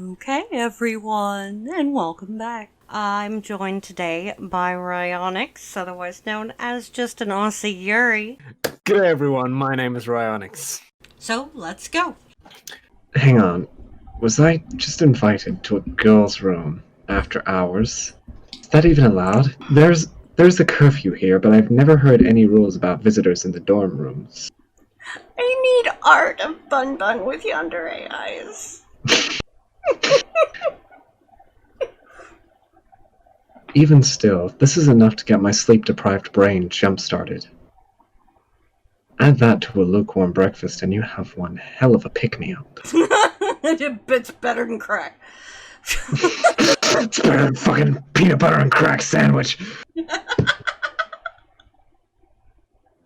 Okay, everyone, and welcome back. I'm joined today by Ryonix, otherwise known as just an Aussie Yuri. G'day everyone, my name is Ryonix. So, let's go. Hang on, was I just invited to a girl's room after hours? Is that even allowed? There's a curfew here, but I've never heard any rules about visitors in the dorm rooms. I need art of Bun Bun with yandere eyes. Even still, this is enough to get my sleep-deprived brain jump-started. Add that to a lukewarm breakfast and you have one hell of a pick-me-up. It's better than crack. It's better than fucking peanut butter and crack sandwich!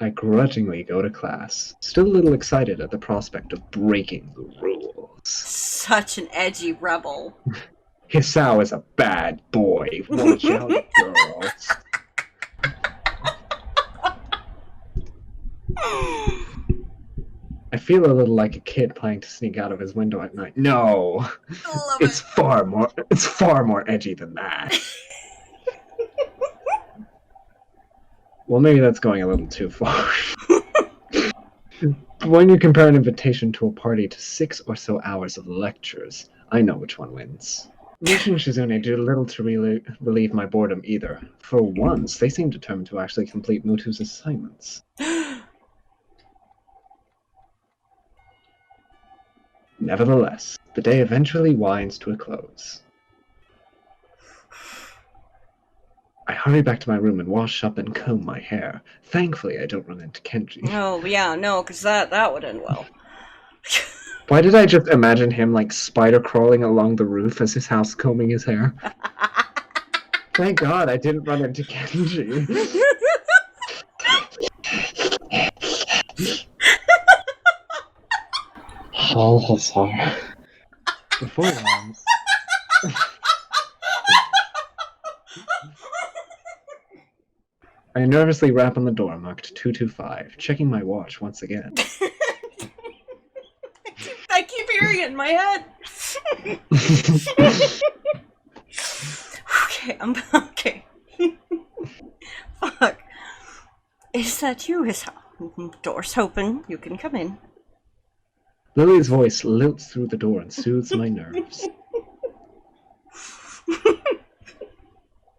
I grudgingly go to class, still a little excited at the prospect of breaking the rules. Such an edgy rebel. Hisao is a bad boy. Watch out, girls. I feel a little like a kid planning to sneak out of his window at night. No, it's far more edgy than that. Well, maybe that's going a little too far. But when you compare an invitation to a party to 6 or so hours of lectures, I know which one wins. Mish and Shizune do little to relieve my boredom either. For once, they seem determined to actually complete Mutu's assignments. Nevertheless, the day eventually winds to a close. I hurry back to my room and wash up and comb my hair. Thankfully, I don't run into Kenji. Oh, yeah, no, because that would end well. Why did I just imagine him like spider crawling along the roof as his house combing his hair? Thank God I didn't run into Kenji. Hal Hassar. Before long. I nervously rap on the door marked 225, checking my watch once again. I keep hearing it in my head. Okay. Fuck. Is that you, Hisao? Door's open. You can come in. Lily's voice lilts through the door and soothes my nerves.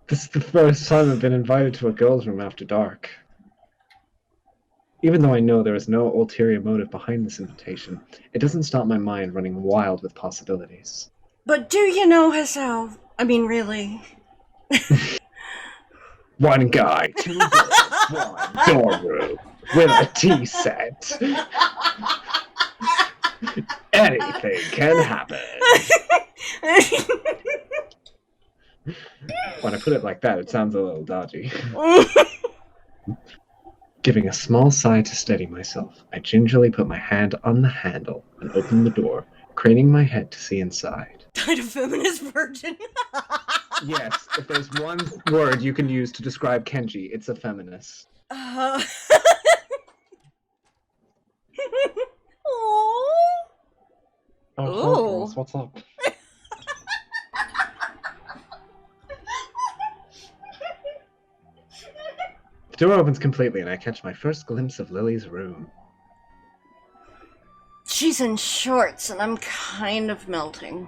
This is the first time I've been invited to a girl's room after dark. Even though I know there is no ulterior motive behind this invitation, it doesn't stop my mind running wild with possibilities. But do you know Hisao? I mean, really? One guy, 2 girls, 1 dorm room, with a tea set. Anything can happen. When I put it like that, it sounds a little dodgy. Giving a small sigh to steady myself, I gingerly put my hand on the handle and opened the door, craning my head to see inside. Died a feminist virgin. Yes, if there's one word you can use to describe Kenji, it's a feminist. Aww. Oh, girls, what's up? The door opens completely and I catch my first glimpse of Lily's room. She's in shorts and I'm kind of melting.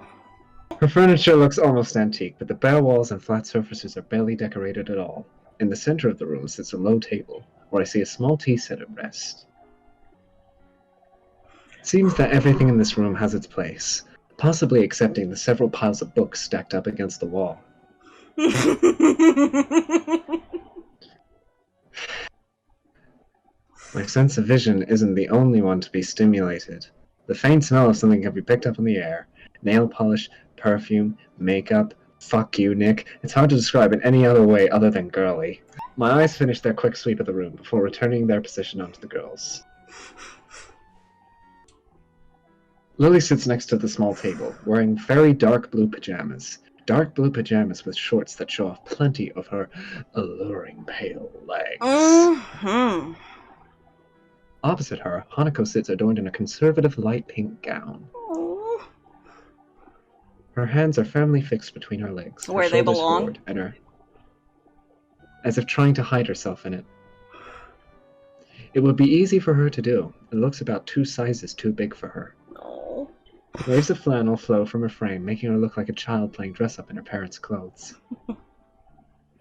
Her furniture looks almost antique, but the bare walls and flat surfaces are barely decorated at all. In the center of the room sits a low table, where I see a small tea set at rest. It seems that everything in this room has its place, possibly excepting the several piles of books stacked up against the wall. My sense of vision isn't the only one to be stimulated. The faint smell of something can be picked up in the air. Nail polish, perfume, makeup. Fuck you, Nick. It's hard to describe in any other way other than girly. My eyes finish their quick sweep of the room before returning their position onto the girls. Lily sits next to the small table, wearing very dark blue pajamas. Dark blue pajamas with shorts that show off plenty of her alluring pale legs. Mm-hmm. Opposite her, Hanako sits adorned in a conservative light pink gown. Her hands are firmly fixed between her legs, her Where they shoulders belong? forward, and her as if trying to hide herself in it. It would be easy for her to do. It looks about 2 sizes too big for her. Oh. Waves of flannel flow from her frame, making her look like a child playing dress-up in her parents' clothes.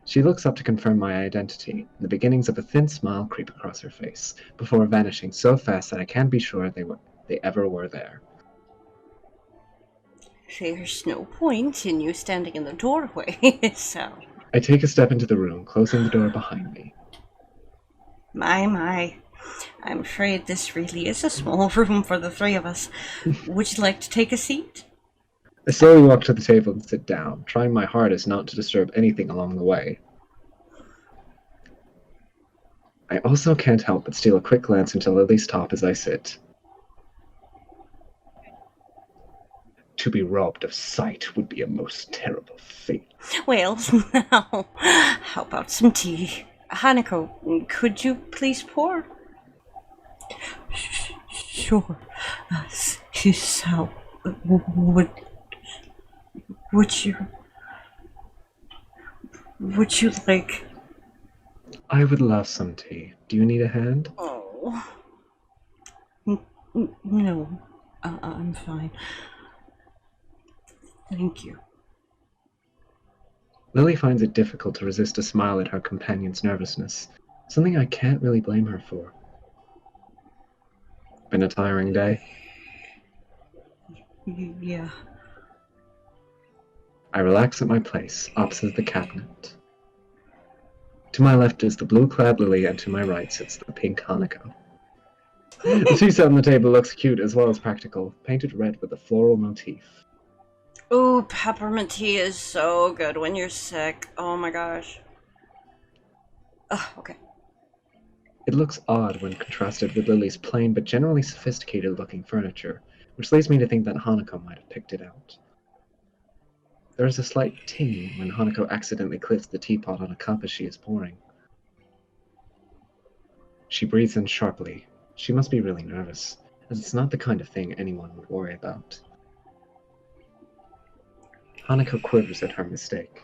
She looks up to confirm my identity, and the beginnings of a thin smile creep across her face, before vanishing so fast that I can't be sure they ever were there. There's no point in you standing in the doorway, so... I take a step into the room, closing the door behind me. My. I'm afraid this really is a small room for the 3 of us. Would you like to take a seat? I slowly walk to the table and sit down, trying my hardest not to disturb anything along the way. I also can't help but steal a quick glance into Lily's top as I sit. To be robbed of sight would be a most terrible fate. Well, now, how about some tea? Hanako, could you please pour? Sure. So, would you like... I would love some tea. Do you need a hand? Oh. No, I'm fine. Thank you. Lily finds it difficult to resist a smile at her companion's nervousness, something I can't really blame her for. Been a tiring day? Yeah. I relax at my place, opposite the cabinet. To my left is the blue-clad Lily, and to my right sits the pink Hanako. The tea set on the table looks cute as well as practical, painted red with a floral motif. Ooh, peppermint tea is so good when you're sick. Oh my gosh. Okay. It looks odd when contrasted with Lily's plain but generally sophisticated-looking furniture, which leads me to think that Hanako might have picked it out. There is a slight ting when Hanako accidentally clips the teapot on a cup as she is pouring. She breathes in sharply. She must be really nervous, as it's not the kind of thing anyone would worry about. Hanako quivers at her mistake.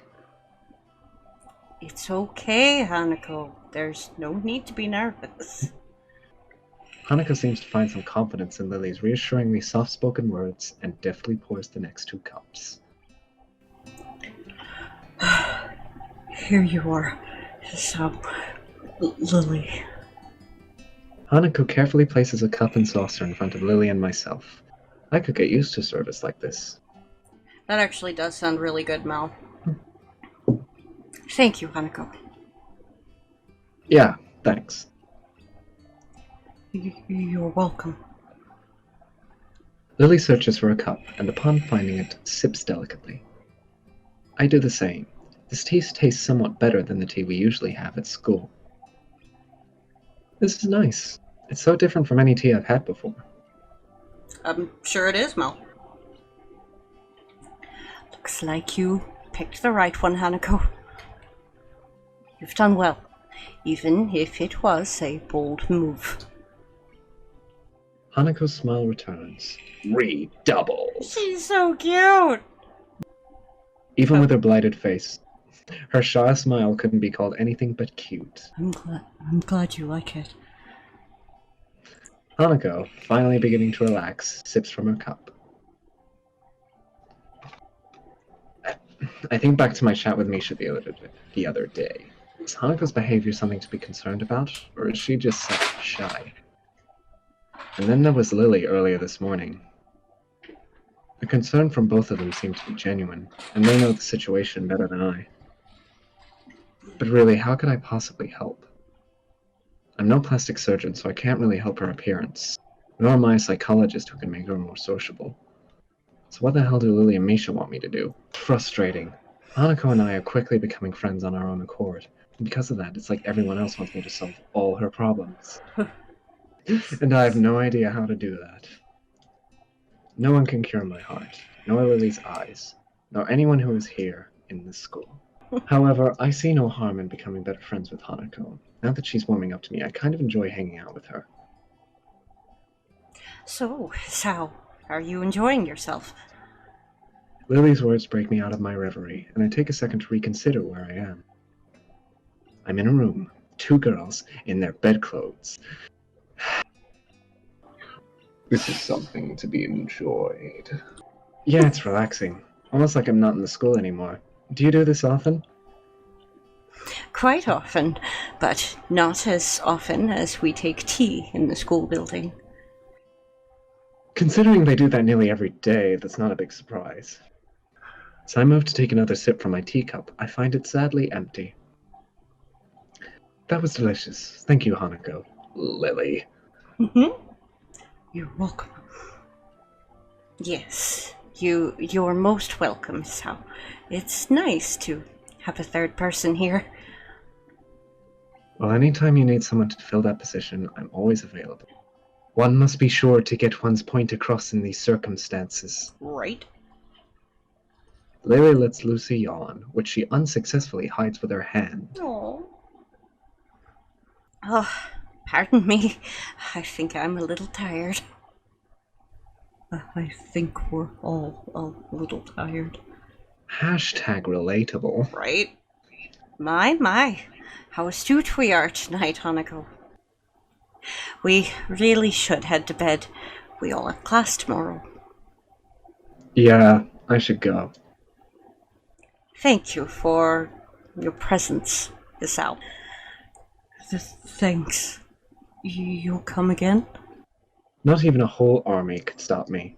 It's okay, Hanako. There's no need to be nervous. Hanako seems to find some confidence in Lily's reassuringly soft-spoken words and deftly pours the next 2 cups. Here you are. So, Lily. Hanako carefully places a cup and saucer in front of Lily and myself. I could get used to service like this. That actually does sound really good, Mel. Thank you, Hanako. Yeah, thanks. You're welcome. Lily searches for a cup, and upon finding it, sips delicately. I do the same. This tea tastes somewhat better than the tea we usually have at school. This is nice. It's so different from any tea I've had before. I'm sure it is, Mel. Looks like you picked the right one, Hanako. You've done well, even if it was a bold move. Hanako's smile returns. Redoubled. She's so cute! Even with her blighted face, her shy smile couldn't be called anything but cute. I'm glad you like it. Hanako, finally beginning to relax, sips from her cup. I think back to my chat with Misha the other day. Is Hanako's behavior something to be concerned about, or is she just shy? And then there was Lily earlier this morning. The concern from both of them seemed to be genuine, and they know the situation better than I. But really, how could I possibly help? I'm no plastic surgeon, so I can't really help her appearance, nor am I a psychologist who can make her more sociable. So what the hell do Lily and Misha want me to do? Frustrating. Hanako and I are quickly becoming friends on our own accord, and because of that, it's like everyone else wants me to solve all her problems. And I have no idea how to do that. No one can cure my heart, nor Lily's eyes, nor anyone who is here in this school. However, I see no harm in becoming better friends with Hanako. Now that she's warming up to me, I kind of enjoy hanging out with her. So, how are you enjoying yourself? Lily's words break me out of my reverie, and I take a second to reconsider where I am. I'm in a room, 2 girls, in their bedclothes. This is something to be enjoyed. Yeah, it's relaxing. Almost like I'm not in the school anymore. Do you do this often? Quite often, but not as often as we take tea in the school building. Considering they do that nearly every day, that's not a big surprise. As I move to take another sip from my teacup, I find it sadly empty. That was delicious. Thank you, Hanako. Lily. You're welcome. Yes, you're most welcome, so it's nice to have a third person here. Well, anytime you need someone to fill that position, I'm always available. One must be sure to get one's point across in these circumstances. Right? Lily lets loose a yawn, which she unsuccessfully hides with her hand. Oh. Oh, pardon me. I think I'm a little tired. I think we're all a little tired. Hashtag relatable. Right? My. How astute we are tonight, Hanako. We really should head to bed. We all have class tomorrow. Yeah, I should go. Thank you for your presence this hour. Thanks. You'll come again? Not even a whole army could stop me.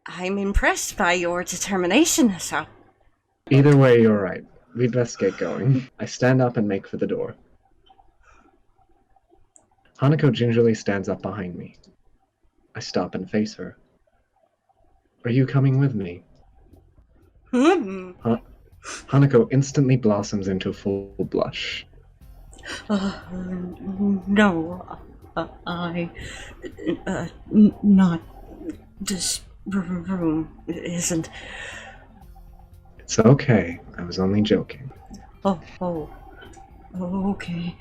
I'm impressed by your determination, Asao. Either way, you're right. We'd best get going. I stand up and make for the door. Hanako gingerly stands up behind me. I stop and face her. Are you coming with me? Hanako instantly blossoms into full blush. No, not this room isn't. It's okay. I was only joking. Oh, okay.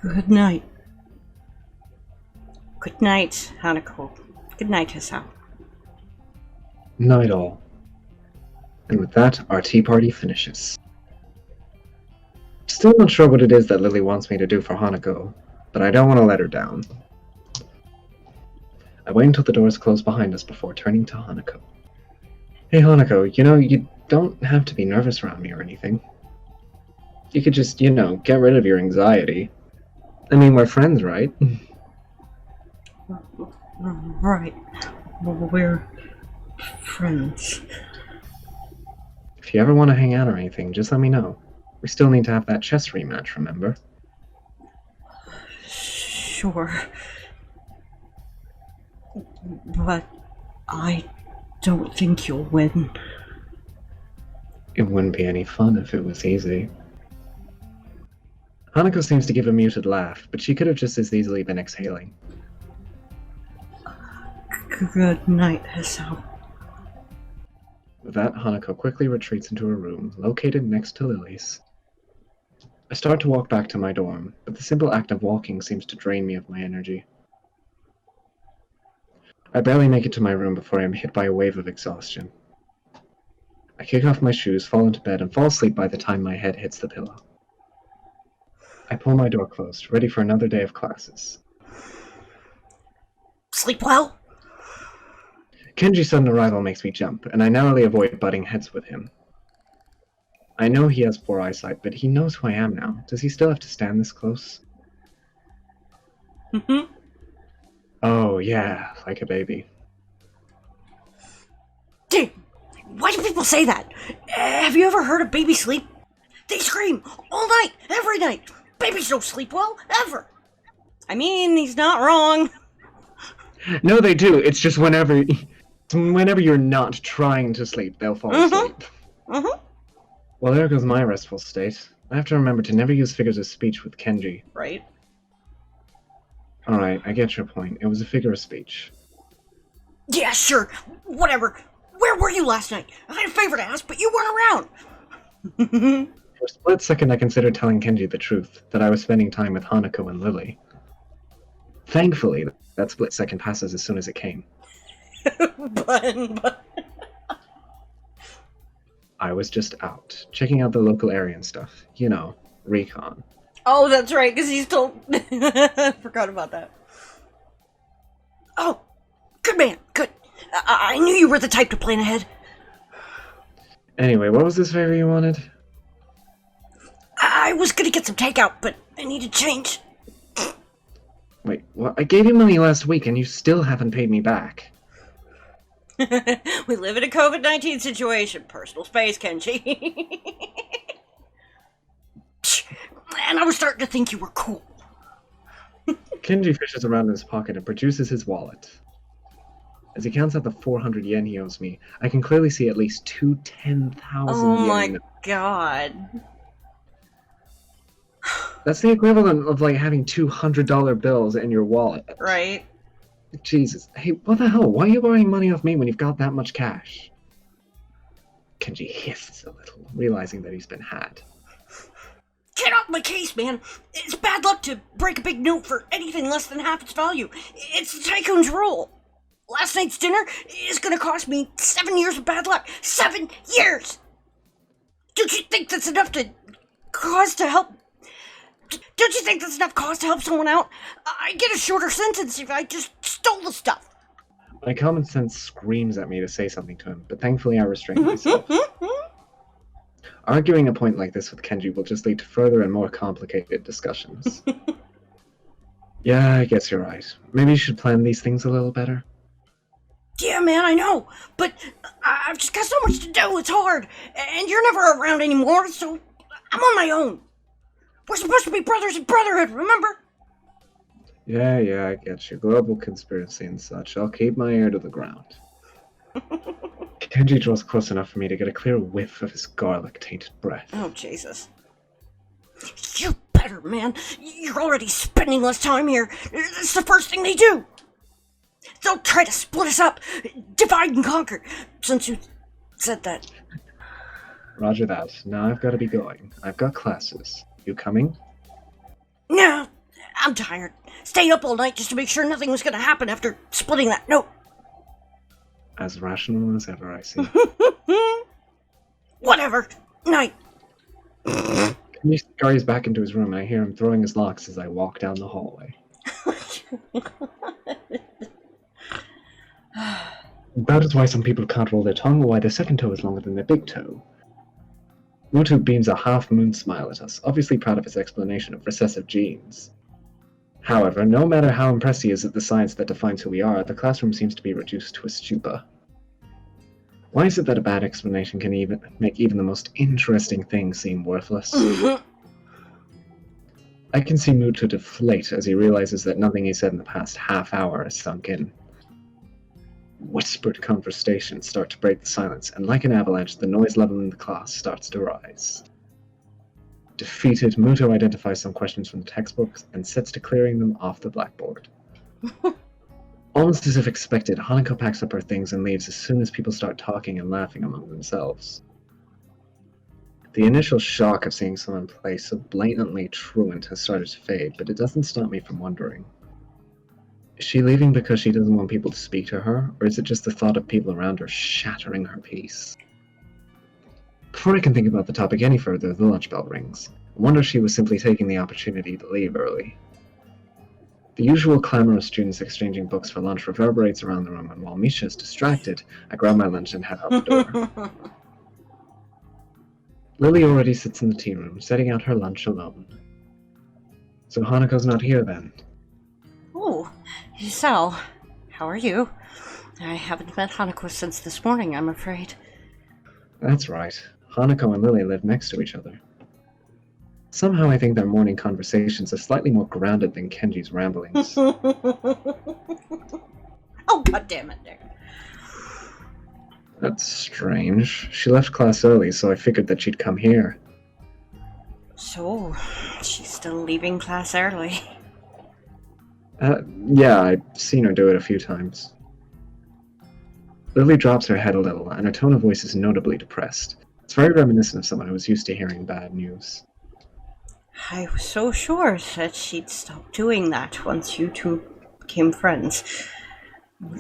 Good night. Good night, Hanako. Good night, Asao. Night all. And with that, our tea party finishes. Still not sure what it is that Lily wants me to do for Hanako, but I don't want to let her down. I wait until the doors close behind us before turning to Hanako. Hey Hanako, you don't have to be nervous around me or anything. You could just, get rid of your anxiety. I mean, we're friends, right? Right. We're friends. If you ever want to hang out or anything, just let me know. We still need to have that chess rematch, remember? Sure. But I don't think you'll win. It wouldn't be any fun if it was easy. Hanako seems to give a muted laugh, but she could have just as easily been exhaling. Good night, Asao. With that, Hanako quickly retreats into her room, located next to Lily's. I start to walk back to my dorm, but the simple act of walking seems to drain me of my energy. I barely make it to my room before I am hit by a wave of exhaustion. I kick off my shoes, fall into bed, and fall asleep by the time my head hits the pillow. I pull my door closed, ready for another day of classes. Sleep well? Kenji's sudden arrival makes me jump, and I narrowly avoid butting heads with him. I know he has poor eyesight, but he knows who I am now. Does he still have to stand this close? Oh, yeah, like a baby. Dude, why do people say that? Have you ever heard of baby sleep? They scream all night, every night. Babies don't sleep well, ever. I mean, he's not wrong. No, they do. It's just whenever you're not trying to sleep, they'll fall asleep. Well, there goes my restful state. I have to remember to never use figures of speech with Kenji. Right. Alright, I get your point. It was a figure of speech. Yeah, sure. Whatever. Where were you last night? I had a favor to ask, but you weren't around. For a split second, I considered telling Kenji the truth, that I was spending time with Hanako and Lily. Thankfully, that split second passes as soon as it came. but... I was just out, checking out the local area and stuff. You know, recon. Oh, that's right, because he's told... Forgot about that. Oh, good man, good. I knew you were the type to plan ahead. Anyway, what was this favor you wanted? I was gonna get some takeout, but I needed change. Wait, what? I gave you money last week and you still haven't paid me back. We live in a COVID-19 situation. Personal space, Kenji. And I was starting to think you were cool. Kenji fishes around in his pocket and produces his wallet. As he counts out the 400 yen he owes me, I can clearly see at least two 10,000 Oh yen. my god. That's the equivalent of like having $200 bills in your wallet. Right? Jesus. Hey, what the hell? Why are you borrowing money off me when you've got that much cash? Kenji hisses a little, realizing that he's been had. Get off my case, man. It's bad luck to break a big note for anything less than half its value. It's the tycoon's rule. Last night's dinner is gonna cost me 7 years of bad luck. 7 years! Don't you think that's enough to cause to help? Don't you think that's enough cause to help someone out? I get a shorter sentence if I just stole the stuff. My common sense screams at me to say something to him, but thankfully I restrain myself. Arguing a point like this with Kenji will just lead to further and more complicated discussions. Yeah, I guess you're right. Maybe you should plan these things a little better. Yeah, man, I know, but I've just got so much to do, it's hard. And you're never around anymore, so I'm on my own. We're supposed to be brothers in brotherhood, remember? Yeah, I get you. Global conspiracy and such. I'll keep my ear to the ground. Kenji draws close enough for me to get a clear whiff of his garlic-tainted breath. Oh, Jesus. You better, man. You're already spending less time here. It's the first thing they do. They'll try to split us up, divide and conquer, since you said that. Roger that. Now I've got to be going. I've got classes. You coming? No, I'm tired. Stayed up all night just to make sure nothing was going to happen after splitting that note. As rational as ever, I see. Whatever. Night. He scurries back into his room and I hear him throwing his locks as I walk down the hallway. That is why some people can't roll their tongue, or why their second toe is longer than their big toe. Mutu beams a half-moon smile at us, obviously proud of his explanation of recessive genes. However, no matter how impressed he is at the science that defines who we are, the classroom seems to be reduced to a stupor. Why is it that a bad explanation can make even the most interesting things seem worthless? I can see Mutu deflate as he realizes that nothing he said in the past half hour has sunk in. Whispered conversations start to break the silence, and like an avalanche, the noise level in the class starts to rise. Defeated, Muto identifies some questions from the textbooks and sets to clearing them off the blackboard. Almost as if expected, Hanako packs up her things and leaves as soon as people start talking and laughing among themselves. The initial shock of seeing someone play so blatantly truant has started to fade, but it doesn't stop me from wondering. Is she leaving because she doesn't want people to speak to her, or is it just the thought of people around her shattering her peace? Before I can think about the topic any further, the lunch bell rings. I wonder if she was simply taking the opportunity to leave early. The usual clamor of students exchanging books for lunch reverberates around the room, and while Misha is distracted, I grab my lunch and head out the door. Lily already sits in the tea room, setting out her lunch alone. So Hanako's not here then? Oh, so, how are you? I haven't met Hanako since this morning, I'm afraid. That's right. Hanako and Lily live next to each other. Somehow I think their morning conversations are slightly more grounded than Kenji's ramblings. Oh, goddammit, Nick. That's strange. She left class early, so I figured that she'd come here. So, she's still leaving class early. Yeah, I've seen her do it a few times. Lily drops her head a little, and her tone of voice is notably depressed. It's very reminiscent of someone who was used to hearing bad news. I was so sure that she'd stop doing that once you two became friends.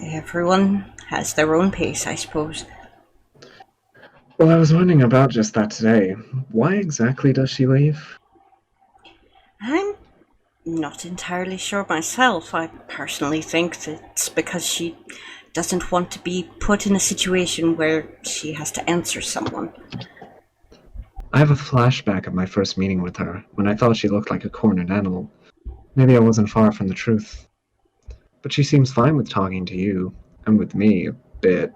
Everyone has their own pace, I suppose. Well, I was wondering about just that today. Why exactly does she leave? I'm not entirely sure myself. I personally think that it's because she doesn't want to be put in a situation where she has to answer someone. I have a flashback of my first meeting with her, when I thought she looked like a cornered animal. Maybe I wasn't far from the truth. But she seems fine with talking to you, and with me a bit.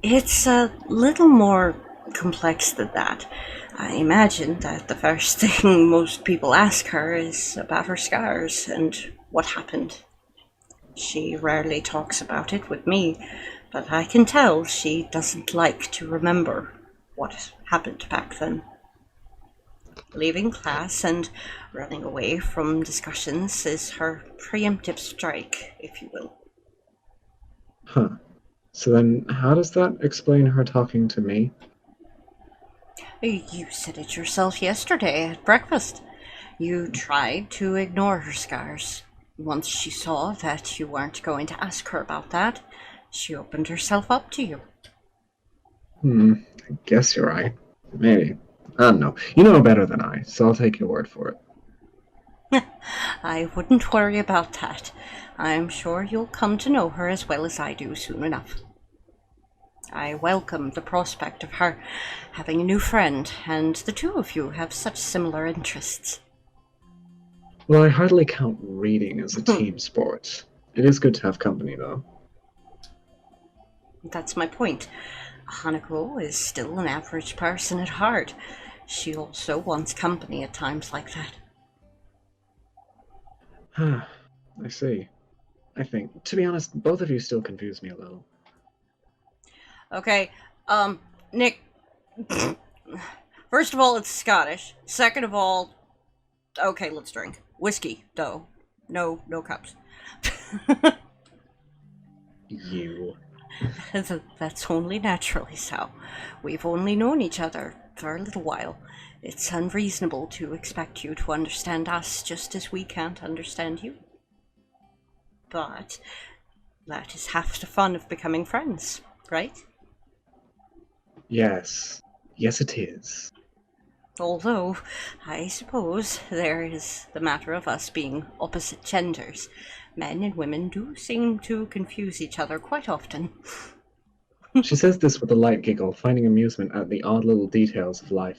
It's a little more complex than that. I imagine that the first thing most people ask her is about her scars and what happened. She rarely talks about it with me, but I can tell she doesn't like to remember what happened back then. Leaving class and running away from discussions is her preemptive strike, if you will. Huh. So then, how does that explain her talking to me? You said it yourself yesterday at breakfast. You tried to ignore her scars. Once she saw that you weren't going to ask her about that, she opened herself up to you. I guess you're right. Maybe. I don't know. You know better than I, so I'll take your word for it. I wouldn't worry about that. I'm sure you'll come to know her as well as I do soon enough. I welcome the prospect of her having a new friend, and the two of you have such similar interests. Well, I hardly count reading as a team sport. It is good to have company, though. That's my point. Hanako is still an average person at heart. She also wants company at times like that. I see. I think, to be honest, both of you still confuse me a little. Okay, Nick, first of all, it's Scottish. Second of all, okay, let's drink. Whiskey, though. No cups. You. That's only naturally so. We've only known each other for a little while. It's unreasonable to expect you to understand us just as we can't understand you. But that is half the fun of becoming friends, right? Yes. Yes, it is. Although, I suppose there is the matter of us being opposite genders. Men and women do seem to confuse each other quite often. She says this with a light giggle, finding amusement at the odd little details of life.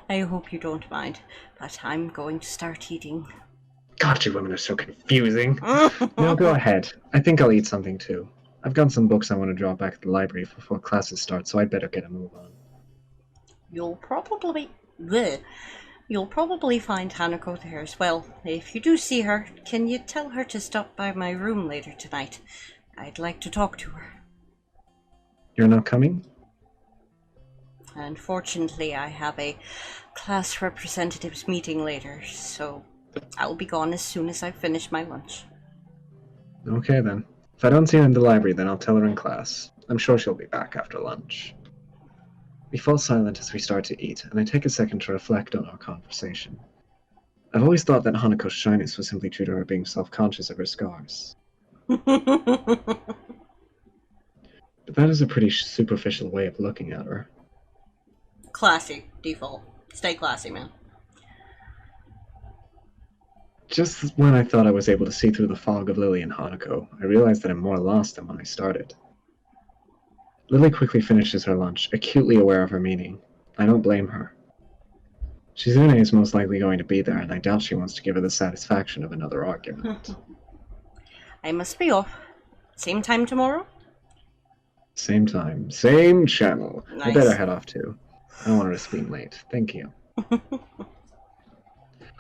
I hope you don't mind, but I'm going to start eating. God, you women are so confusing. No, go ahead. I think I'll eat something too. I've got some books I want to draw back at the library before classes start, so I'd better get a move on. You'll probably find Hanako there as well. If you do see her, can you tell her to stop by my room later tonight? I'd like to talk to her. You're not coming? Unfortunately, I have a class representatives meeting later, so I'll be gone as soon as I finish my lunch. Okay then. If I don't see her in the library, then I'll tell her in class. I'm sure she'll be back after lunch. We fall silent as we start to eat, and I take a second to reflect on our conversation. I've always thought that Hanako's shyness was simply due to her being self-conscious of her scars. But that is a pretty superficial way of looking at her. Classy, default. Stay classy, man. Just when I thought I was able to see through the fog of Lily and Hanako, I realized that I'm more lost than when I started. Lily quickly finishes her lunch, acutely aware of her meaning. I don't blame her. Shizune is most likely going to be there, and I doubt she wants to give her the satisfaction of another argument. I must be off. Same time tomorrow? Same time, same channel. Nice. I better head off too. I don't want to risk being late. Thank you.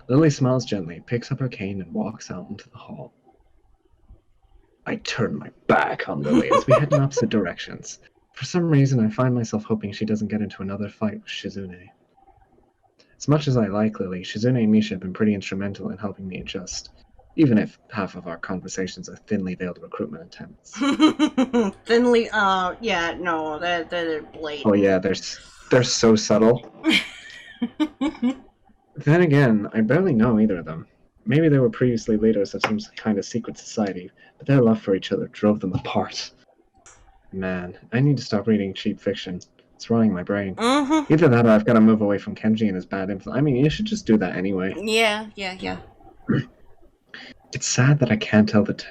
Lily smiles gently, picks up her cane, and walks out into the hall. I turn my back on Lily as we head in opposite directions. For some reason, I find myself hoping she doesn't get into another fight with Shizune. As much as I like Lily, Shizune and Misha have been pretty instrumental in helping me adjust, even if half of our conversations are thinly veiled recruitment attempts. Thinly, yeah, no, they're blatant. Oh yeah, they're so subtle. Then again, I barely know either of them. Maybe they were previously leaders of some kind of secret society, but their love for each other drove them apart. Man, I need to stop reading cheap fiction. It's rotting my brain. Mm-hmm. Either that or I've got to move away from Kenji and his bad influence. I mean, you should just do that anyway. Yeah. It's sad that I can't tell the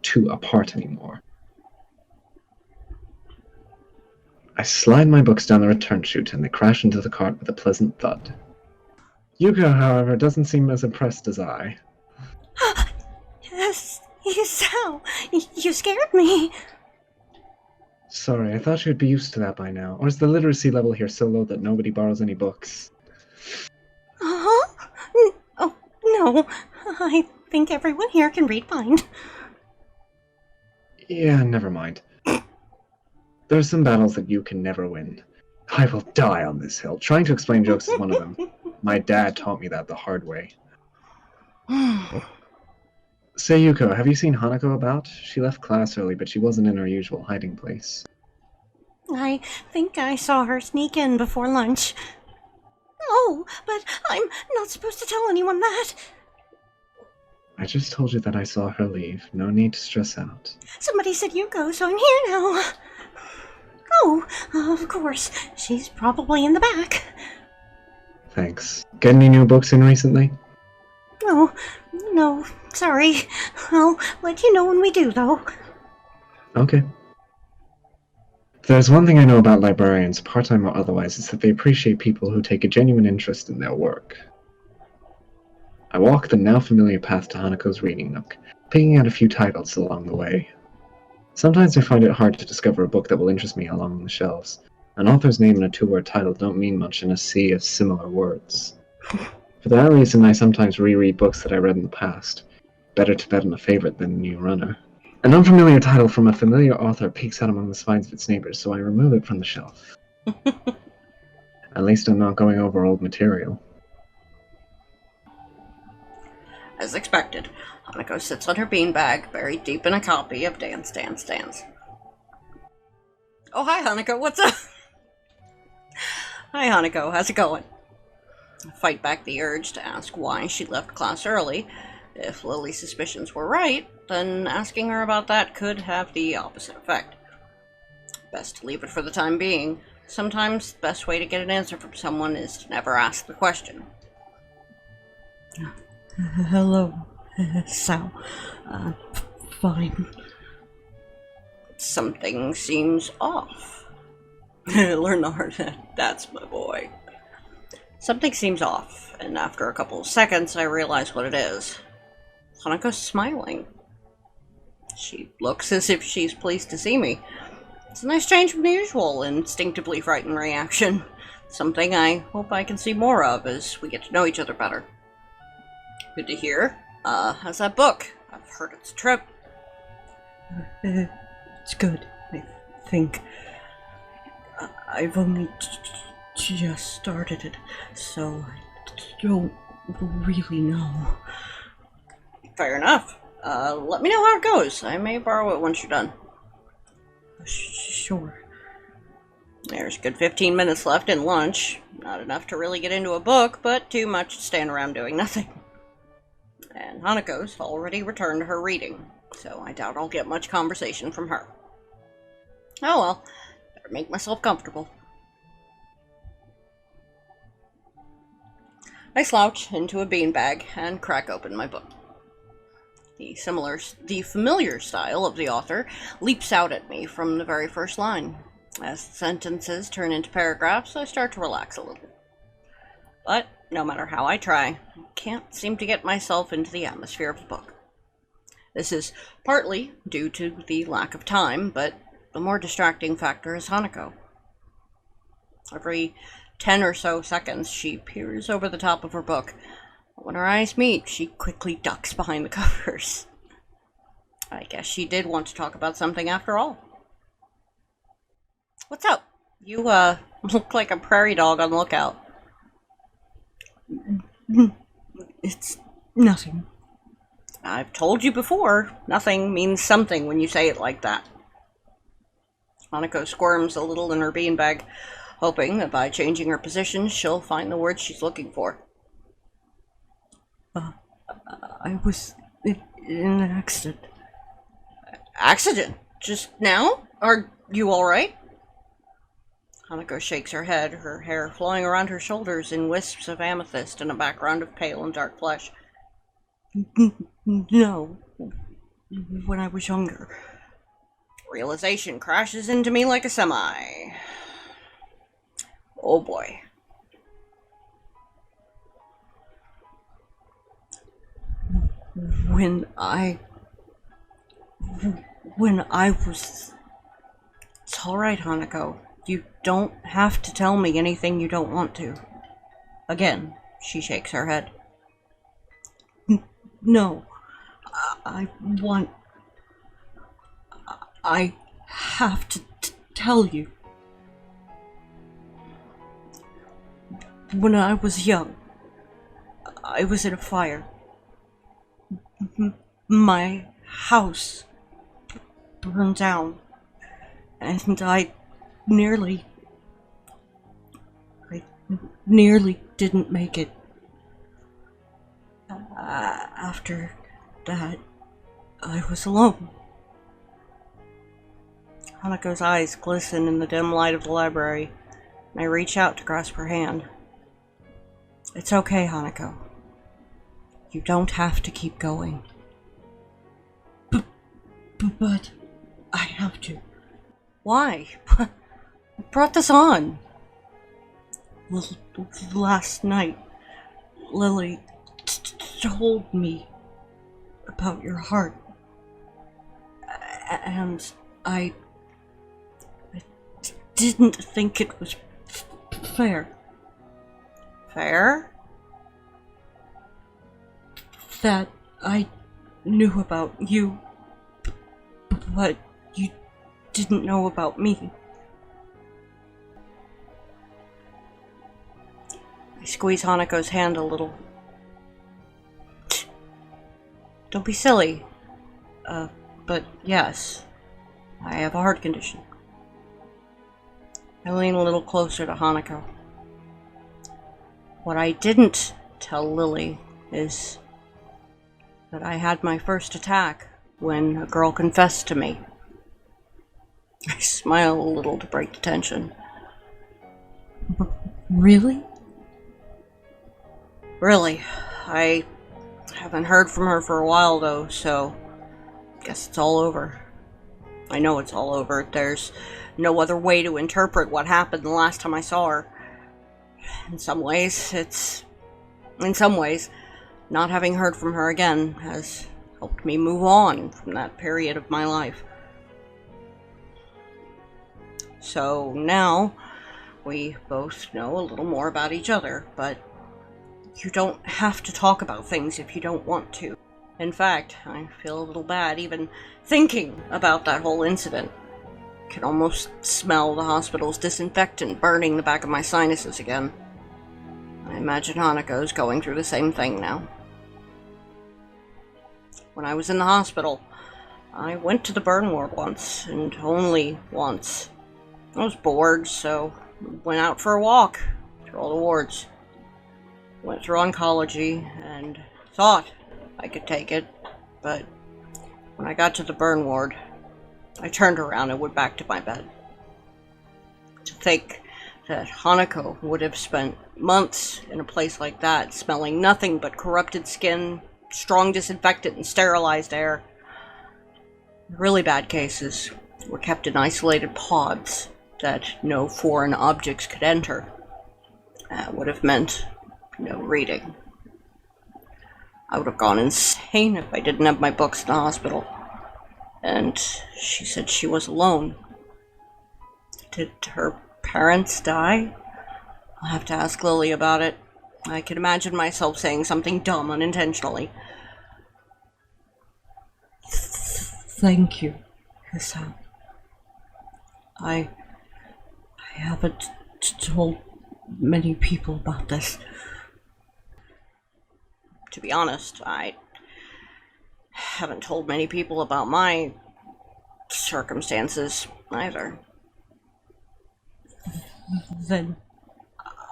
two apart anymore. I slide my books down the return chute and they crash into the cart with a pleasant thud. Yuko, however, doesn't seem as impressed as I. Yes, Sal, you scared me. Sorry, I thought you'd be used to that by now. Or is the literacy level here so low that nobody borrows any books? Uh-huh? Oh, no. I think everyone here can read fine. Yeah, never mind. There are some battles that you can never win. I will die on this hill. Trying to explain jokes is one of them. My dad taught me that the hard way. Say, Yuko, have you seen Hanako about? She left class early, but she wasn't in her usual hiding place. I think I saw her sneak in before lunch. Oh, but I'm not supposed to tell anyone that. I just told you that I saw her leave. No need to stress out. Somebody said Yuko, so I'm here now. Oh, of course. She's probably in the back. Thanks. Get any new books in recently? Oh, no, sorry. I'll let you know when we do, though. Okay. If there's one thing I know about librarians, part-time or otherwise, it's that they appreciate people who take a genuine interest in their work. I walk the now familiar path to Hanako's reading nook, picking out a few titles along the way. Sometimes I find it hard to discover a book that will interest me along the shelves. An author's name and a two-word title don't mean much in a sea of similar words. For that reason, I sometimes reread books that I read in the past. Better to bet on a favorite than a new runner. An unfamiliar title from a familiar author peeks out among the spines of its neighbors, so I remove it from the shelf. At least I'm not going over old material. As expected, Hanako sits on her beanbag, buried deep in a copy of Dance, Dance, Dance. Oh, hi, Hanako, what's up? Hi, Hanako, how's it going? I fight back the urge to ask why she left class early. If Lily's suspicions were right, then asking her about that could have the opposite effect. Best to leave it for the time being. Sometimes the best way to get an answer from someone is to never ask the question. Hello, Sal. Fine. Something seems off. Leonard, that's my boy. Something seems off, and after a couple of seconds, I realize what it is. Hanako's smiling. She looks as if she's pleased to see me. It's a nice change from the usual instinctively frightened reaction. Something I hope I can see more of as we get to know each other better. Good to hear. How's that book? I've heard it's a trip. It's good, I think. I've only just started it, so I don't really know. Fair enough. Let me know how it goes. I may borrow it once you're done. Sure. There's a good 15 minutes left in lunch. Not enough to really get into a book, but too much to stand around doing nothing. And Hanako's already returned to her reading, so I doubt I'll get much conversation from her. Oh well, better make myself comfortable. I slouch into a beanbag and crack open my book. The familiar style of the author leaps out at me from the very first line. As the sentences turn into paragraphs, I start to relax a little. But no matter how I try, I can't seem to get myself into the atmosphere of the book. This is partly due to the lack of time, but the more distracting factor is Hanako. Every 10 or so seconds, she peers over the top of her book. When our eyes meet, she quickly ducks behind the covers. I guess she did want to talk about something after all. What's up? You, look like a prairie dog on lookout. It's nothing. I've told you before, nothing means something when you say it like that. Hanako squirms a little in her beanbag, hoping that by changing her position, she'll find the words she's looking for. I was in an accident. Accident? Just now? Are you alright? Hanako shakes her head, her hair flowing around her shoulders in wisps of amethyst in a background of pale and dark flesh. No. When I was younger. Realization crashes into me like a semi. Oh boy. When I was... It's alright, Hanako. You don't have to tell me anything you don't want to. Again, she shakes her head. No. I have to tell you. When I was young, I was in a fire. My house burned down, and I nearly didn't make it. After that, I was alone. Hanako's eyes glisten in the dim light of the library, and I reach out to grasp her hand. It's okay, Hanako. You don't have to keep going. But I have to. Why? What brought this on? Last night, Lily told me about your heart. And I didn't think it was fair. Fair? That I knew about you, but you didn't know about me. I squeeze Hanako's hand a little. Don't be silly. But yes, I have a heart condition. I lean a little closer to Hanako. What I didn't tell Lily is that I had my first attack when a girl confessed to me. I smile a little to break the tension. Really? Really. I haven't heard from her for a while though, so guess it's all over. I know it's all over. There's no other way to interpret what happened the last time I saw her. In some ways, not having heard from her again has helped me move on from that period of my life. So now, we both know a little more about each other, but you don't have to talk about things if you don't want to. In fact, I feel a little bad even thinking about that whole incident. I can almost smell the hospital's disinfectant burning the back of my sinuses again. I imagine Hanako's going through the same thing now. When I was in the hospital, I went to the burn ward once, and only once. I was bored, so went out for a walk through all the wards. Went through oncology, and thought I could take it, but when I got to the burn ward, I turned around and went back to my bed. To think that Hanako would have spent months in a place like that, smelling nothing but corrupted skin, strong disinfectant, and sterilized air. Really bad cases were kept in isolated pods that no foreign objects could enter. That would have meant no reading. I would have gone insane if I didn't have my books in the hospital. And she said she was alone. Did her parents die? I'll have to ask Lily about it. I can imagine myself saying something dumb unintentionally. Thank you, Hassan. I haven't told many people about this. To be honest, I haven't told many people about my circumstances either. Then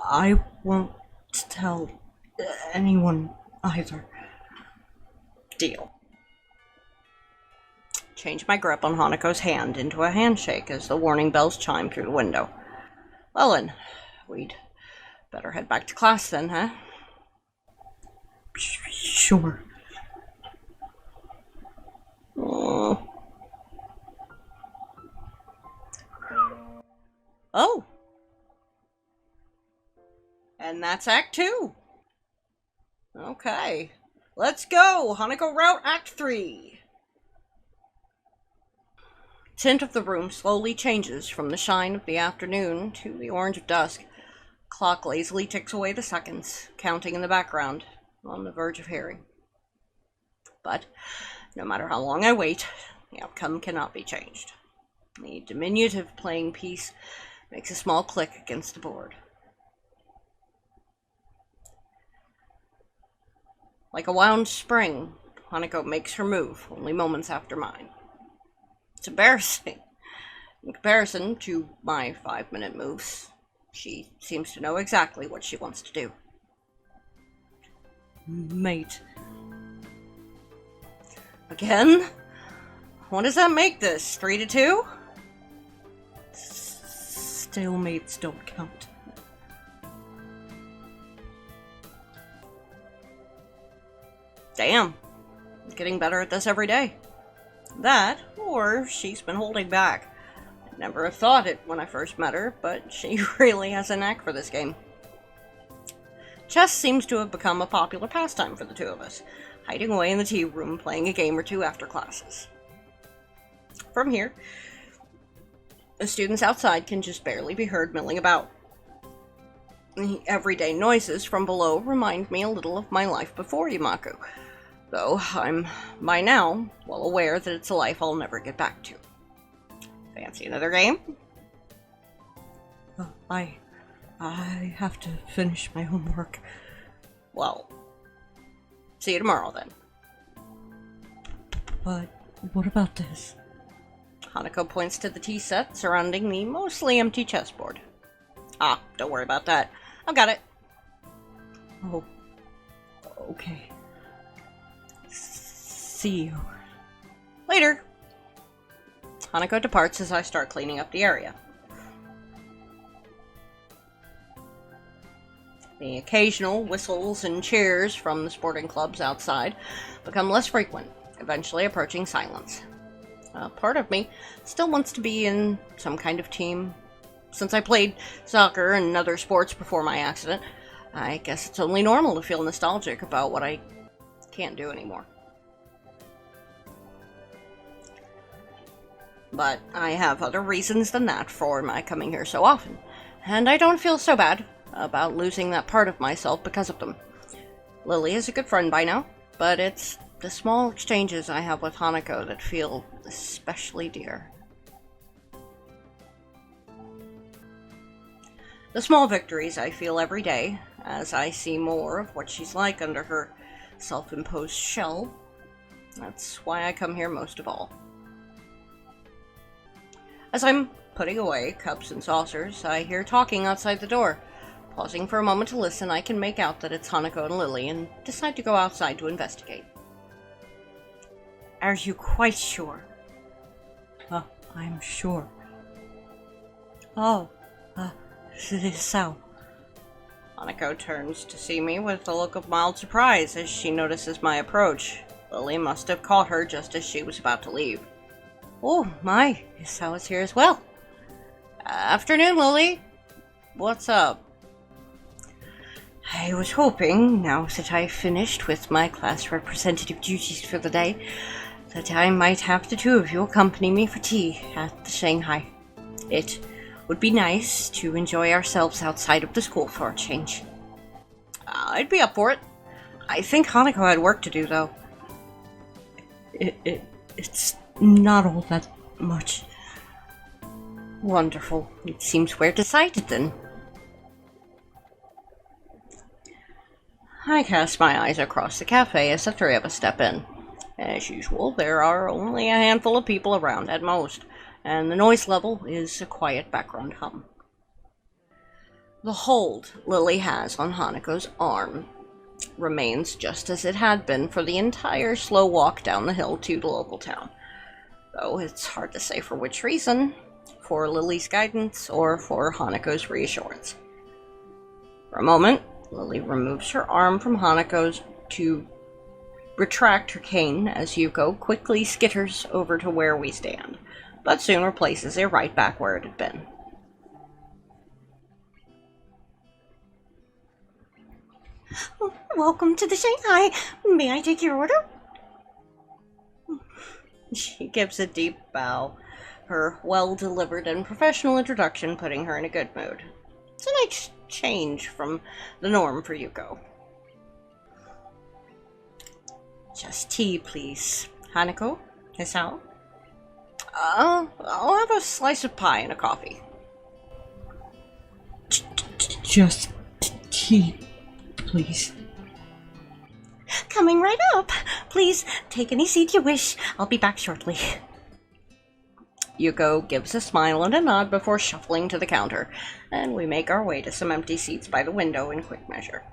I won't tell anyone either. Deal. Change my grip on Hanako's hand into a handshake as the warning bells chime through the window. Well then, we'd better head back to class then, huh? Sure. Oh. And that's Act 2. Okay. Let's go! Hanako Route Act 3. Tint of the room slowly changes from the shine of the afternoon to the orange of dusk. Clock lazily ticks away the seconds, counting in the background, on the verge of hearing. But, no matter how long I wait, the outcome cannot be changed. The diminutive playing piece makes a small click against the board. Like a wound spring, Hanako makes her move only moments after mine. It's embarrassing. In comparison to my 5-minute moves, she seems to know exactly what she wants to do. Mate. Again? What does that make this? 3-2? Stalemates don't count. Damn. I'm getting better at this every day. That, or she's been holding back. I'd never have thought it when I first met her, but she really has a knack for this game. Chess seems to have become a popular pastime for the two of us, hiding away in the tea room playing a game or two after classes. From here, the students outside can just barely be heard milling about. The everyday noises from below remind me a little of my life before Yamaku, though I'm, by now, well aware that it's a life I'll never get back to. Fancy another game? I have to finish my homework. Well, see you tomorrow then. But what about this? Hanako points to the tea set surrounding the mostly empty chessboard. Ah, don't worry about that. I've got it. Oh, okay. See you. Later. Hanako departs as I start cleaning up the area. The occasional whistles and cheers from the sporting clubs outside become less frequent, eventually approaching silence. Part of me still wants to be in some kind of team. Since I played soccer and other sports before my accident, I guess it's only normal to feel nostalgic about what I can't do anymore. But I have other reasons than that for my coming here so often, and I don't feel so bad about losing that part of myself because of them. Lily is a good friend by now, but it's the small exchanges I have with Hanako that feel especially dear. The small victories I feel every day, as I see more of what she's like under her self-imposed shell. That's why I come here most of all. As I'm putting away cups and saucers, I hear talking outside the door. Pausing for a moment to listen, I can make out that it's Hanako and Lily, and decide to go outside to investigate. Are you quite sure? I'm sure. Oh, so. Hanako turns to see me with a look of mild surprise as she notices my approach. Lily must have caught her just as she was about to leave. Oh my, Isao is here as well. Afternoon, Lily. What's up? I was hoping, now that I've finished with my class representative duties for the day, that I might have the two of you accompany me for tea at the Shanghai. It would be nice to enjoy ourselves outside of the school for a change. I'd be up for it. I think Hanako had work to do, though. It's not all that much. Wonderful. It seems we're decided, then. I cast my eyes across the cafe as the three of us step in. As usual, there are only a handful of people around at most, and the noise level is a quiet background hum. The hold Lily has on Hanako's arm remains just as it had been for the entire slow walk down the hill to the local town. Though it's hard to say for which reason, for Lily's guidance or for Hanako's reassurance. For a moment, Lily removes her arm from Hanako's to retract her cane as Yuko quickly skitters over to where we stand, but soon replaces it right back where it had been. Welcome to the Shanghai. May I take your order? She gives a deep bow, her well-delivered and professional introduction putting her in a good mood. It's a nice change from the norm for Yuko. Just tea, please. Hanako? Hisao? I'll have a slice of pie and a coffee. Just tea, please. Coming right up. Please take any seat you wish. I'll be back shortly. Yuko gives a smile and a nod before shuffling to the counter, and we make our way to some empty seats by the window in quick measure.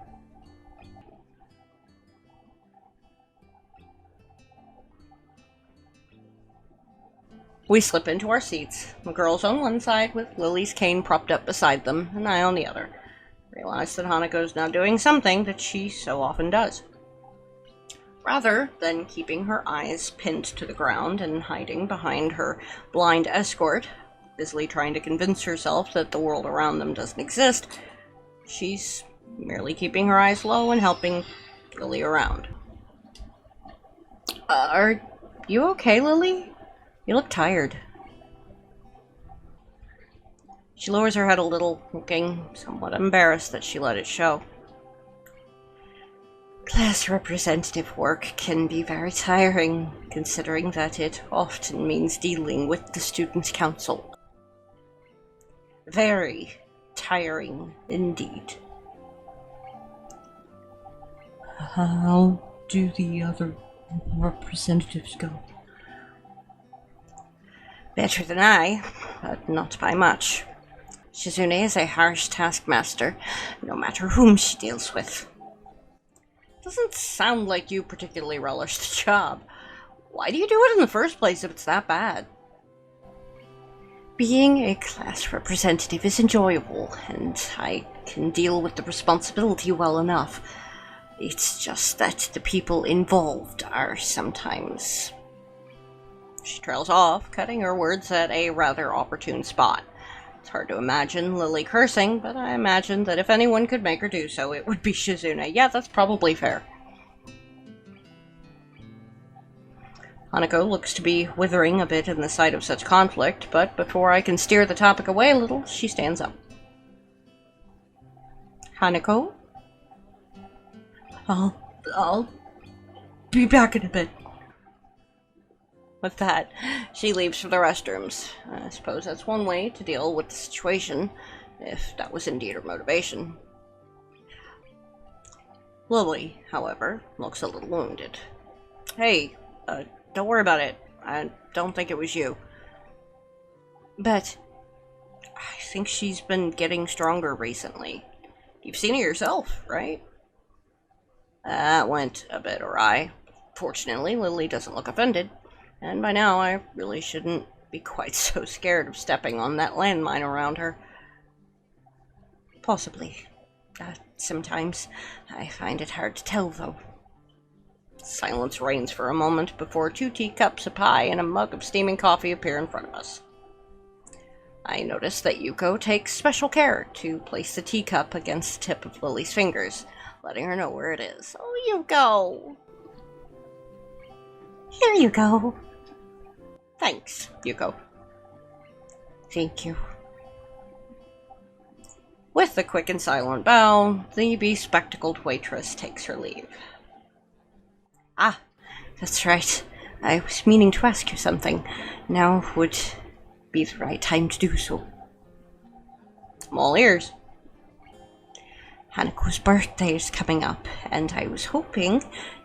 We slip into our seats, the girls on one side with Lily's cane propped up beside them, and I on the other. Realize that Hanako's now doing something that she so often does. Rather than keeping her eyes pinned to the ground and hiding behind her blind escort, busily trying to convince herself that the world around them doesn't exist, she's merely keeping her eyes low and helping Lily around. Are you okay, Lily? You look tired. She lowers her head a little, looking somewhat embarrassed that she let it show. Class representative work can be very tiring, considering that it often means dealing with the Students' Council. Very tiring indeed. How do the other representatives go? Better than I, but not by much. Shizune is a harsh taskmaster, no matter whom she deals with. Doesn't sound like you particularly relish the job. Why do you do it in the first place if it's that bad? Being a class representative is enjoyable, and I can deal with the responsibility well enough. It's just that the people involved are sometimes... She trails off, cutting her words at a rather opportune spot. It's hard to imagine Lily cursing, but I imagine that if anyone could make her do so, it would be Shizune. Yeah, that's probably fair. Hanako looks to be withering a bit in the sight of such conflict, but before I can steer the topic away a little, she stands up. Hanako? I'll be back in a bit. With that, she leaves for the restrooms. I suppose that's one way to deal with the situation, if that was indeed her motivation. Lily, however, looks a little wounded. Hey, don't worry about it. I don't think it was you. But I think she's been getting stronger recently. You've seen it yourself, right? That went a bit awry. Fortunately, Lily doesn't look offended. And by now, I really shouldn't be quite so scared of stepping on that landmine around her. Possibly. Sometimes I find it hard to tell, though. Silence reigns for a moment before 2 teacups of pie and a mug of steaming coffee appear in front of us. I notice that Yuko takes special care to place the teacup against the tip of Lily's fingers, letting her know where it is. Oh, Yuko! Here you go. Thanks, Yuko. Thank you. With a quick and silent bow, the bespectacled waitress takes her leave. Ah, that's right. I was meaning to ask you something. Now would be the right time to do so. I'm all ears. Hanako's birthday is coming up, and I was hoping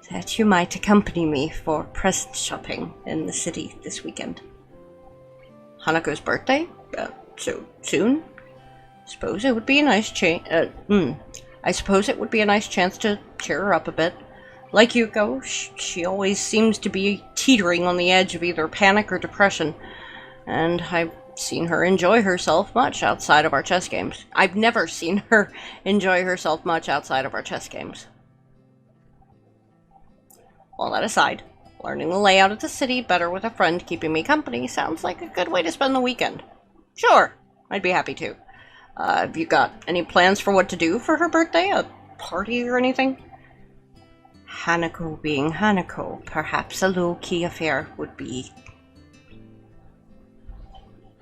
that you might accompany me for present shopping in the city this weekend. Hanako's birthday? So soon? Suppose it would be a nice change. I suppose it would be a nice chance to cheer her up a bit. Like Yuko, she always seems to be teetering on the edge of either panic or depression, and I've seen her enjoy herself much outside of our chess games. I've never seen her enjoy herself much outside of our chess games. All that aside, learning the layout of the city better with a friend keeping me company sounds like a good way to spend the weekend. Sure, I'd be happy to. Have you got any plans for what to do for her birthday? A party or anything? Hanako being Hanako, perhaps a low-key affair would be...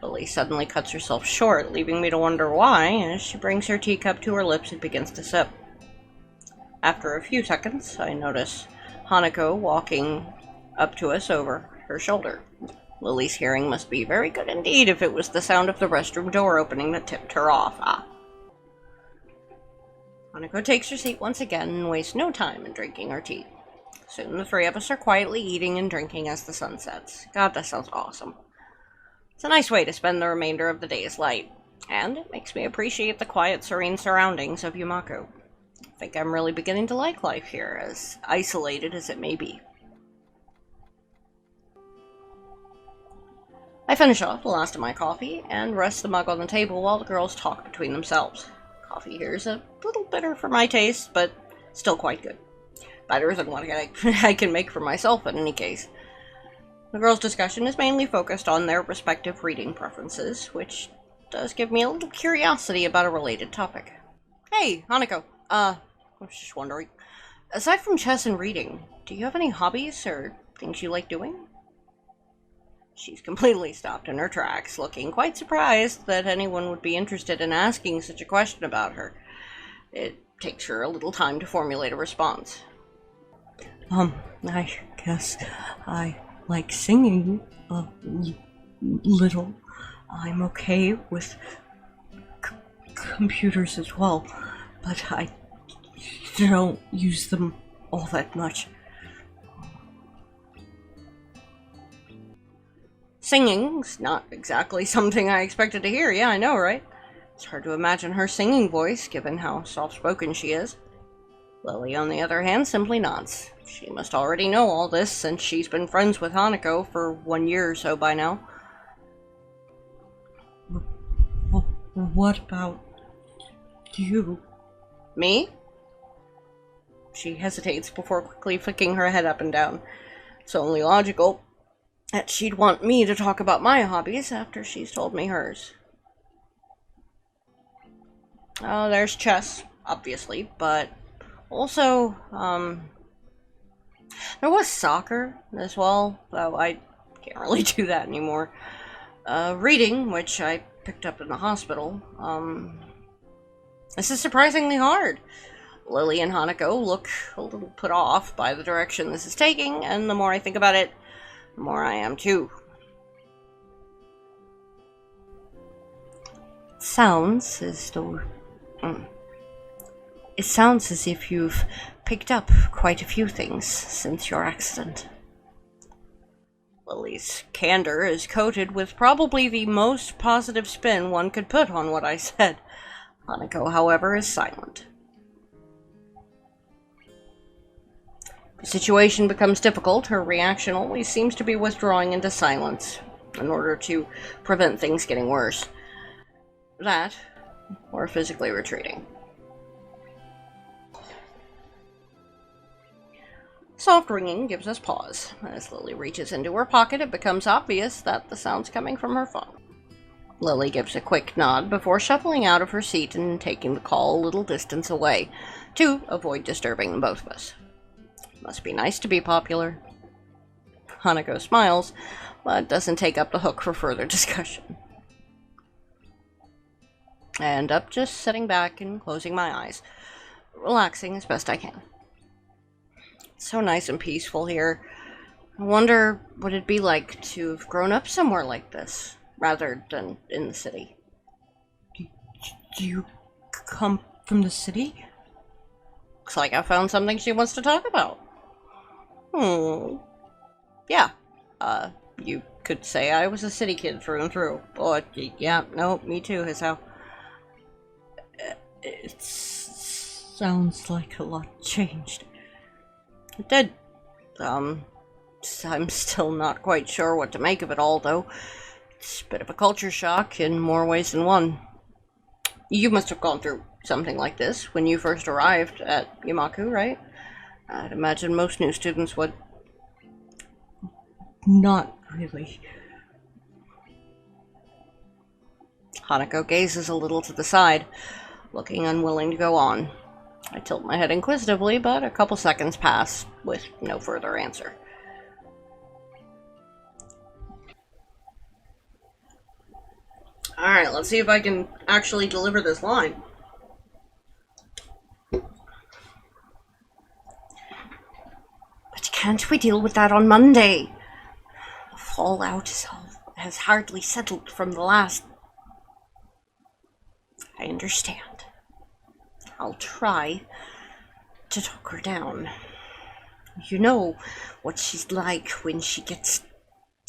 Lily suddenly cuts herself short, leaving me to wonder why, as she brings her teacup to her lips and begins to sip. After a few seconds, I notice Hanako walking up to us over her shoulder. Lily's hearing must be very good indeed if it was the sound of the restroom door opening that tipped her off. Hanako takes her seat once again and wastes no time in drinking her tea. Soon the three of us are quietly eating and drinking as the sun sets. God, that sounds awesome. It's a nice way to spend the remainder of the day's light, and it makes me appreciate the quiet, serene surroundings of Yumako. I think I'm really beginning to like life here, as isolated as it may be. I finish off the last of my coffee and rest the mug on the table while the girls talk between themselves. Coffee here is a little bitter for my taste, but still quite good. Better than what I can make for myself in any case. The girls' discussion is mainly focused on their respective reading preferences, which does give me a little curiosity about a related topic. Hey, Hanako, I was just wondering, aside from chess and reading, do you have any hobbies or things you like doing? She's completely stopped in her tracks, looking quite surprised that anyone would be interested in asking such a question about her. It takes her a little time to formulate a response. I guess I like singing a little. I'm okay with computers as well, but I don't use them all that much. Singing's not exactly something I expected to hear, yeah, I know, right? It's hard to imagine her singing voice, given how soft-spoken she is. Lily, on the other hand, simply nods. She must already know all this, since she's been friends with Hanako for 1 year or so by now. What about you? Me? She hesitates before quickly flicking her head up and down. It's only logical that she'd want me to talk about my hobbies after she's told me hers. Oh, there's chess, obviously, but also, there was soccer as well, though I can't really do that anymore. Reading, which I picked up in the hospital, this is surprisingly hard. Lily and Hanako look a little put off by the direction this is taking, and the more I think about it, the more I am too. It sounds as though... It sounds as if you've picked up quite a few things since your accident. Lily's candor is coated with probably the most positive spin one could put on what I said. Hanako, however, is silent. The situation becomes difficult. Her reaction always seems to be withdrawing into silence in order to prevent things getting worse. That, or physically retreating. Soft ringing gives us pause. As Lily reaches into her pocket, it becomes obvious that the sound's coming from her phone. Lily gives a quick nod before shuffling out of her seat and taking the call a little distance away, to avoid disturbing the both of us. Must be nice to be popular. Hanako smiles, but doesn't take up the hook for further discussion. I end up just sitting back and closing my eyes, relaxing as best I can. It's so nice and peaceful here. I wonder what it'd be like to have grown up somewhere like this, rather than in the city. Do you come from the city? Looks like I found something she wants to talk about. Yeah, you could say I was a city kid through and through. But, yeah, no, me too, is how... It's Sounds like a lot changed. It did. I'm still not quite sure what to make of it all, though. It's a bit of a culture shock in more ways than one. You must have gone through something like this when you first arrived at Yamaku, right? I'd imagine most new students would. Not really. Hanako gazes a little to the side, looking unwilling to go on. I tilt my head inquisitively, but a couple seconds pass with no further answer. Alright, let's see if I can actually deliver this line. But can't we deal with that on Monday? The fallout has hardly settled from the last... I understand. I'll try to talk her down. You know what she's like when she gets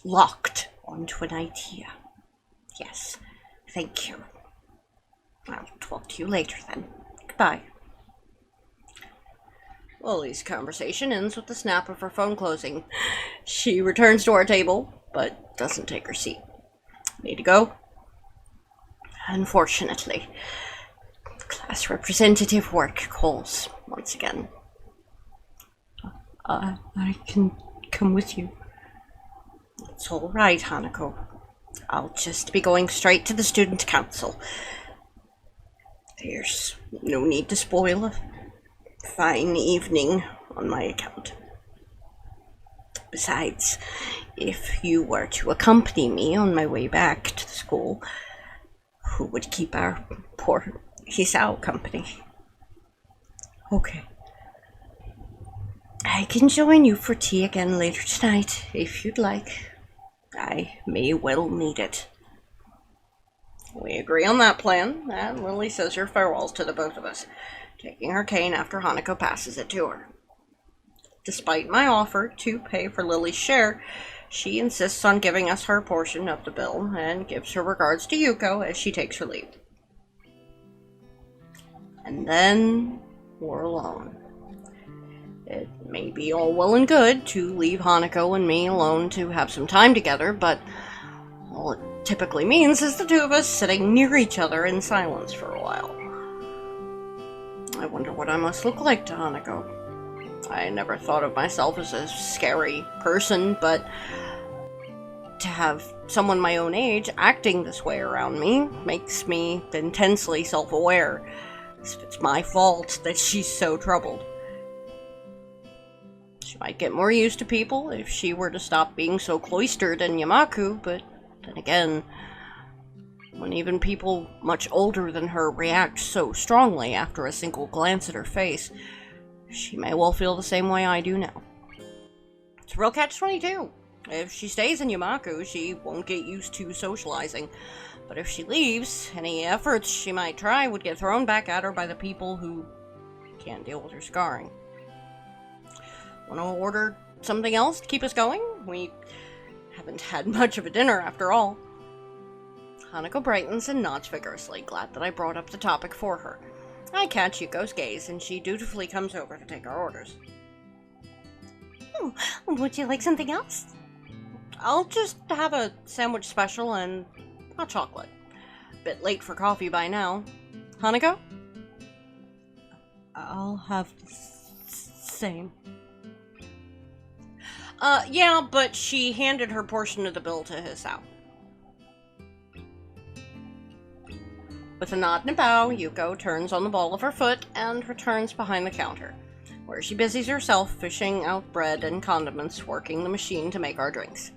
locked onto an idea. Yes, thank you. I'll talk to you later then. Goodbye. Lily's conversation ends with the snap of her phone closing. She returns to our table, but doesn't take her seat. Need to go? Unfortunately. Class representative work calls once again. I can come with you. It's all right, Hanako. I'll just be going straight to the student council. There's no need to spoil a fine evening on my account. Besides, if you were to accompany me on my way back to the school, who would keep our poor Hisao company? Okay. I can join you for tea again later tonight, if you'd like. I may well need it. We agree on that plan, and Lily says her farewells to the both of us, taking her cane after Hanako passes it to her. Despite my offer to pay for Lily's share, she insists on giving us her portion of the bill and gives her regards to Yuko as she takes her leave. And then we're alone. It may be all well and good to leave Hanako and me alone to have some time together, but all it typically means is the two of us sitting near each other in silence for a while. I wonder what I must look like to Hanako. I never thought of myself as a scary person, but to have someone my own age acting this way around me makes me intensely self-aware. It's my fault that she's so troubled. She might get more used to people if she were to stop being so cloistered in Yamaku, but then again, when even people much older than her react so strongly after a single glance at her face, she may well feel the same way I do now. It's a real catch-22. If she stays in Yamaku, she won't get used to socializing. But if she leaves, any efforts she might try would get thrown back at her by the people who can't deal with her scarring. Want to order something else to keep us going? We haven't had much of a dinner after all. Hanako brightens and nods vigorously, glad that I brought up the topic for her. I catch Yuko's gaze, and she dutifully comes over to take our orders. Oh, would you like something else? I'll just have a sandwich special and hot chocolate. Bit late for coffee by now. Hanako? I'll have the same. Yeah, but she handed her portion of the bill to Hisao. With a nod and a bow, Yuko turns on the ball of her foot and returns behind the counter, where she busies herself fishing out bread and condiments, working the machine to make our drinks.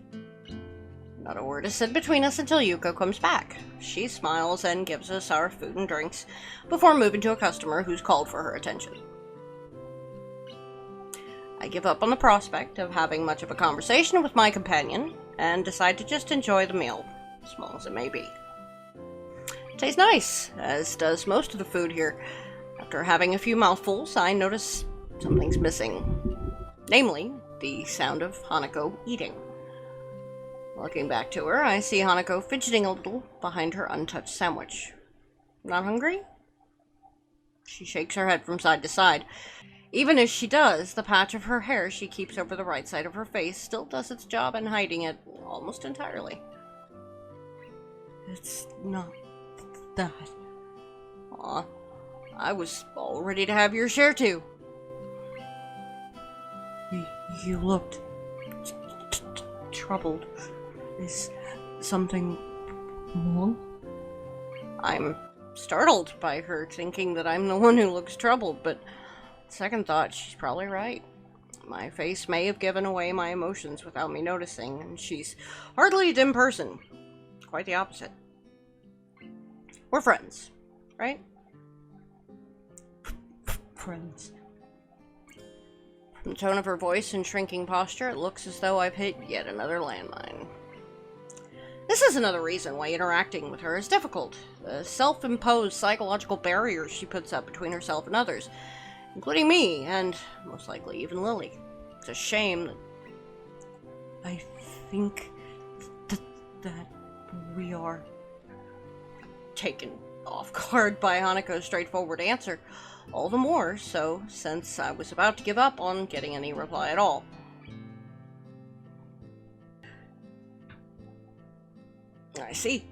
Not a word is said between us until Yuko comes back. She smiles and gives us our food and drinks, before moving to a customer who's called for her attention. I give up on the prospect of having much of a conversation with my companion, and decide to just enjoy the meal, small as it may be. It tastes nice, as does most of the food here. After having a few mouthfuls, I notice something's missing. Namely, the sound of Hanako eating. Looking back to her, I see Hanako fidgeting a little behind her untouched sandwich. Not hungry? She shakes her head from side to side. Even as she does, the patch of her hair she keeps over the right side of her face still does its job in hiding it almost entirely. It's not that. Aw, I was all ready to have your share too. You looked troubled. Is something wrong? I'm startled by her thinking that I'm the one who looks troubled, but second thought, she's probably right. My face may have given away my emotions without me noticing, and she's hardly a dim person. Quite the opposite. We're friends, right? Friends. From the tone of her voice and shrinking posture, it looks as though I've hit yet another landmine. This is another reason why interacting with her is difficult. The self-imposed psychological barriers she puts up between herself and others, including me, and most likely even Lily. It's a shame that I think that we are taken off guard by Hanako's straightforward answer. All the more so since I was about to give up on getting any reply at all. I see.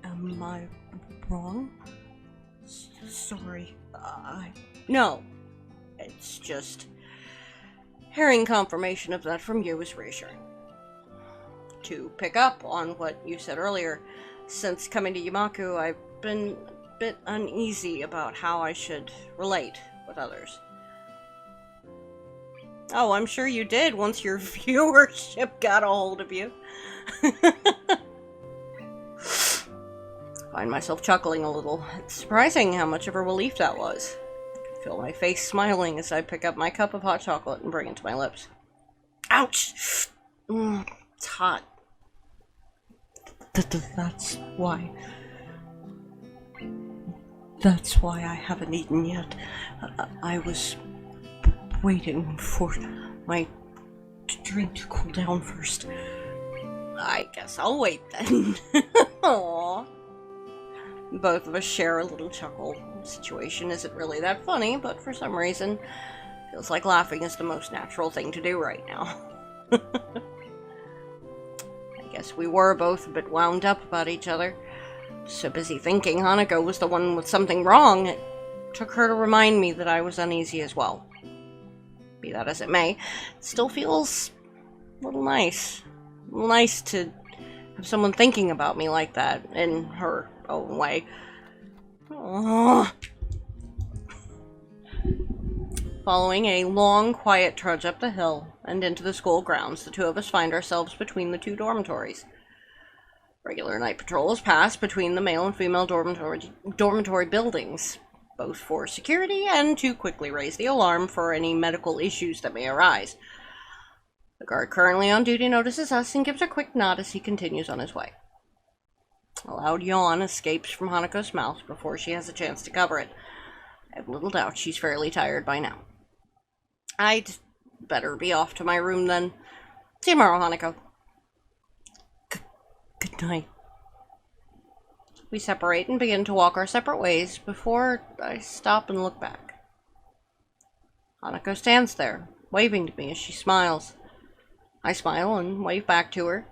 Am I wrong? Sorry. No. It's just... hearing confirmation of that from you is reassuring. To pick up on what you said earlier, since coming to Yamaku, I've been a bit uneasy about how I should relate with others. Oh, I'm sure you did once your viewership got a hold of you. Find myself chuckling a little. It's surprising how much of a relief that was. I feel my face smiling as I pick up my cup of hot chocolate and bring it to my lips. Ouch! It's hot. That's why. That's why I haven't eaten yet. I was waiting for my drink to cool down first. I guess I'll wait then. Aww. Both of us share a little chuckle. The situation isn't really that funny, but for some reason, feels like laughing is the most natural thing to do right now. I guess we were both a bit wound up about each other. So busy thinking Hanako was the one with something wrong, it took her to remind me that I was uneasy as well. Be that as it may, it still feels a little nice. A little nice to have someone thinking about me like that, in her own way. Aww. Following a long, quiet trudge up the hill and into the school grounds, the two of us find ourselves between the two dormitories. Regular night patrols pass between the male and female dormitory buildings, both for security and to quickly raise the alarm for any medical issues that may arise. The guard currently on duty notices us and gives a quick nod as he continues on his way. A loud yawn escapes from Hanako's mouth before she has a chance to cover it. I have little doubt she's fairly tired by now. I'd better be off to my room then. See you tomorrow, Hanako. Good night. We separate and begin to walk our separate ways before I stop and look back. Hanako stands there, waving to me as she smiles. I smile and wave back to her,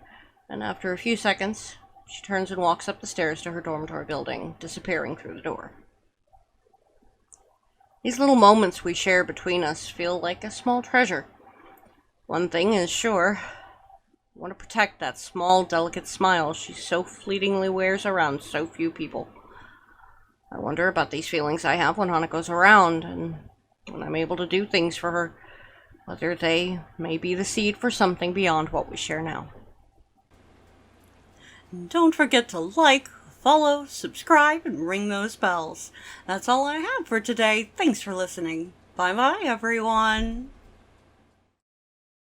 and after a few seconds, she turns and walks up the stairs to her dormitory building, disappearing through the door. These little moments we share between us feel like a small treasure. One thing is sure, I want to protect that small, delicate smile she so fleetingly wears around so few people. I wonder about these feelings I have when Hanako's around, and when I'm able to do things for her, whether they may be the seed for something beyond what we share now. Don't forget to like, follow, subscribe, and ring those bells. That's all I have for today. Thanks for listening. Bye-bye, everyone.